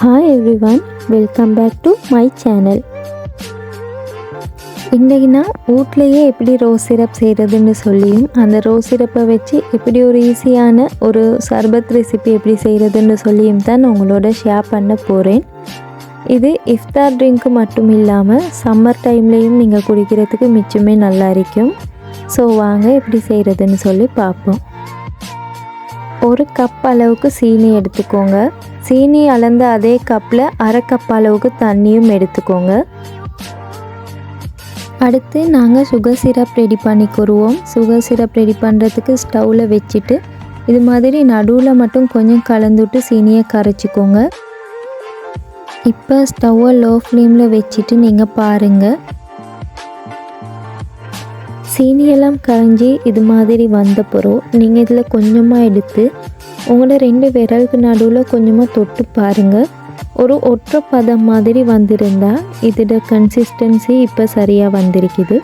Hi everyone, welcome back to my channel. இன்றைக்கு நான் வீட்லேயே எப்படி ரோஸ் சிரப் செய்கிறதுன்னு சொல்லியும் அந்த ரோஸ் சிரப்பை வச்சு எப்படி ஒரு ஈஸியான ஒரு சர்பத் ரெசிபி எப்படி செய்கிறதுன்னு சொல்லியும் தான் உங்களோட ஷேர் பண்ண போகிறேன். இது இஃப்தார் ட்ரிங்க்கு மட்டும் இல்லாமல் சம்மர் டைம்லேயும் நீங்கள் குடிக்கிறதுக்கு மிச்சமே நல்லா இருக்கும். ஸோ வாங்க எப்படி செய்கிறதுன்னு சொல்லி பார்ப்போம். ஒரு கப் அளவுக்கு சீனி எடுத்துக்கோங்க. சீனி அளந்த அதே கப்பில் அரை கப் அளவுக்கு தண்ணியும் எடுத்துக்கோங்க. அடுத்து நாங்கள் சுகர் சிரப் ரெடி பண்ணிக்கிடுவோம். சுகர் சிரப் ரெடி பண்ணுறதுக்கு ஸ்டவ்வில் வச்சுட்டு இது மாதிரி நடுவில் மட்டும் கொஞ்சம் கலந்துவிட்டு சீனியை கரைச்சிக்கோங்க. இப்போ ஸ்டவ்வை லோ ஃப்ளேமில் வச்சுட்டு நீங்கள் பாருங்கள், சீனியெல்லாம் கரைஞ்சி இது மாதிரி வந்த பிறகு நீங்கள் இதில் கொஞ்சமாக எடுத்து உங்களோட 2 விரலுக்கு நடுவில் கொஞ்சமாக தொட்டு பாருங்கள். ஒரு ஒற்றை பதம் மாதிரி வந்திருந்தால் இதோட கன்சிஸ்டன்சி இப்போ சரியாக வந்திருக்குது.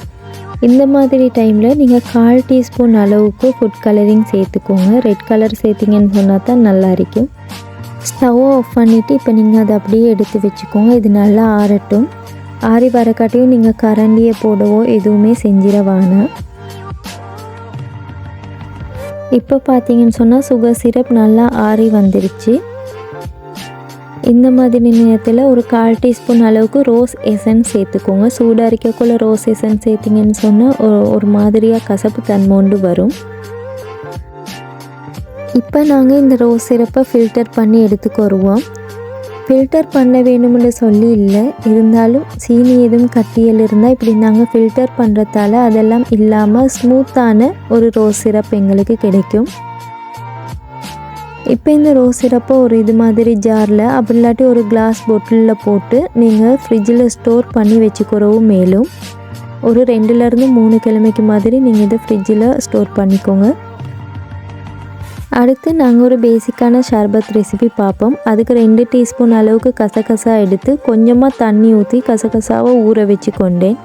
இந்த மாதிரி டைமில் நீங்கள் 1/4 டீஸ்பூன் அளவுக்கு ஃபுட் கலரிங் சேர்த்துக்கோங்க. ரெட் கலர் சேர்த்திங்கன்னு சொன்னால் தான் நல்லா இருக்கும். ஸ்டவ்வை ஆஃப் பண்ணிவிட்டு இப்போ நீங்கள் அதை அப்படியே எடுத்து வச்சுக்கோங்க. இது நல்லா ஆறட்டும். ஆறி வரக்காட்டியும் நீங்கள் கரண்டியை போடவோ எதுவுமே செஞ்சிட வேணாம். இப்போ பார்த்தீங்கன்னு சொன்னால் சுகர் சிரப் நல்லா ஆறி வந்துருச்சு. இந்த மாதிரி நேரத்தில் ஒரு 1/4 டீஸ்பூன் அளவுக்கு ரோஸ் எசன்ஸ் சேர்த்துக்கோங்க. சூடாக இருக்கக்குள்ள ரோஸ் எசன்ஸ் சேர்த்திங்கன்னு சொன்னால் ஒரு மாதிரியாக கசப்பு தன்மோண்டு வரும். இப்போ நாங்கள் இந்த ரோஸ் சிரப்பை ஃபில்டர் பண்ணி எடுத்துக்கு வருவோம். ஃபில்டர் பண்ண வேணும்னு சொல்லி இல்லை, இருந்தாலும் சீனி எதுவும் கட்டியல் இருந்தால் இப்படி நாங்கள் ஃபில்டர் பண்ணுறதால அதெல்லாம் இல்லாமல் ஸ்மூத்தான ஒரு ரோஸ் சிரப் எங்களுக்கு கிடைக்கும். இப்போ இந்த ரோஸ் சிரப்பை ஒரு இது மாதிரி ஜாரில் அப்படி இல்லாட்டி ஒரு கிளாஸ் பாட்டிலில் போட்டு நீங்கள் ஃப்ரிட்ஜில் ஸ்டோர் பண்ணி வச்சுக்கிறவும் மேலும் ஒரு 2-3 கிழமைக்கு மாதிரி நீங்கள் இதை ஃப்ரிட்ஜில் ஸ்டோர் பண்ணிக்கோங்க. அடுத்து நாங்கள் ஒரு பேசிக்கான ஷர்பத் ரெசிபி பார்ப்போம். அதுக்கு 2 டீஸ்பூன் அளவுக்கு கசகசா எடுத்து கொஞ்சமாக தண்ணி ஊற்றி கசகசாவை ஊற வச்சு கொண்டேன்.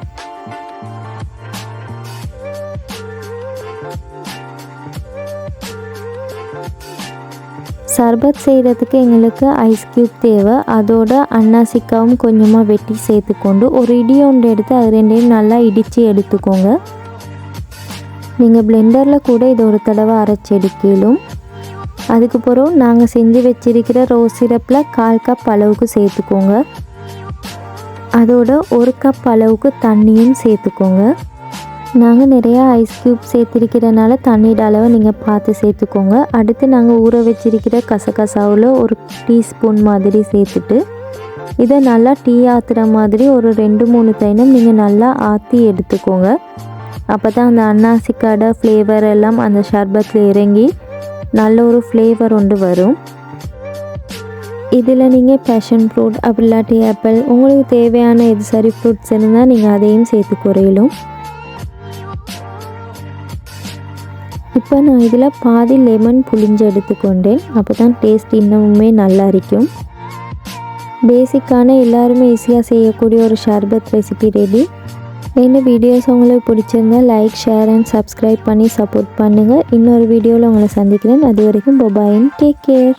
சர்பத் செய்கிறதுக்கு எங்களுக்கு ஐஸ் க்யூப் தேவை. அதோட அன்னாசிக்காவும் கொஞ்சமாக வெட்டி சேர்த்துக்கொண்டு ஒரு இடி ஒன்று எடுத்து அது 2ஐயும் நல்லா இடித்து எடுத்துக்கோங்க. நீங்கள் பிளெண்டரில் கூட இதை ஒரு தடவை அரைச்சி எடுக்கலும். அதுக்கு பிறகு நாங்கள் செஞ்சு வச்சிருக்கிற ரோஸ் சிரப்பில் 1/4 கப் அளவுக்கு சேர்த்துக்கோங்க. அதோட 1 கப் அளவுக்கு தண்ணியும் சேர்த்துக்கோங்க. நாங்கள் நிறையா ஐஸ் க்யூப் சேர்த்துருக்கிறனால தண்ணியோட அளவை நீங்கள் பார்த்து சேர்த்துக்கோங்க. அடுத்து நாங்கள் ஊற வச்சிருக்கிற கசகசாவில் ஒரு டீஸ்பூன் மாதிரி சேர்த்துட்டு இதை நல்லா டீ ஆற்றுற மாதிரி ஒரு 2-3 டைம் நீங்கள் நல்லா ஆற்றி எடுத்துக்கோங்க. அப்போ தான் அந்த அன்னாசிக்காட ஃப்ளேவர் எல்லாம் அந்த ஷர்பத்தில் இறங்கி நல்ல ஒரு ஃப்ளேவர் ஒன்று வரும். இதில் நீங்கள் பேஷன் ஃப்ரூட் அப்படி இல்லாட்டி ஆப்பிள் உங்களுக்கு தேவையான எது சரி ஃப்ரூட்ஸ் இருந்தால் நீங்கள் அதையும் சேர்த்து குறையலும். இப்போ நான் இதில் பாதி லெமன் புளிஞ்சு எடுத்துக்கொண்டேன். அப்போ தான் டேஸ்ட் இன்னமுமே நல்லா இருக்கும். பேசிக்கான எல்லாருமே ஈஸியாக செய்யக்கூடிய ஒரு ஷர்பத் ரெசிபி ரெடி. என்ன வீடியோஸ் உங்களுக்கு பிடிச்சிருந்தா லைக், ஷேர் அண்ட் சப்ஸ்கிரைப் பண்ணி சப்போர்ட் பண்ணுங்கள். இன்னொரு வீடியோவில் உங்களை சந்திக்கிறேன். அது வரைக்கும் பாய், டேக் கேர்.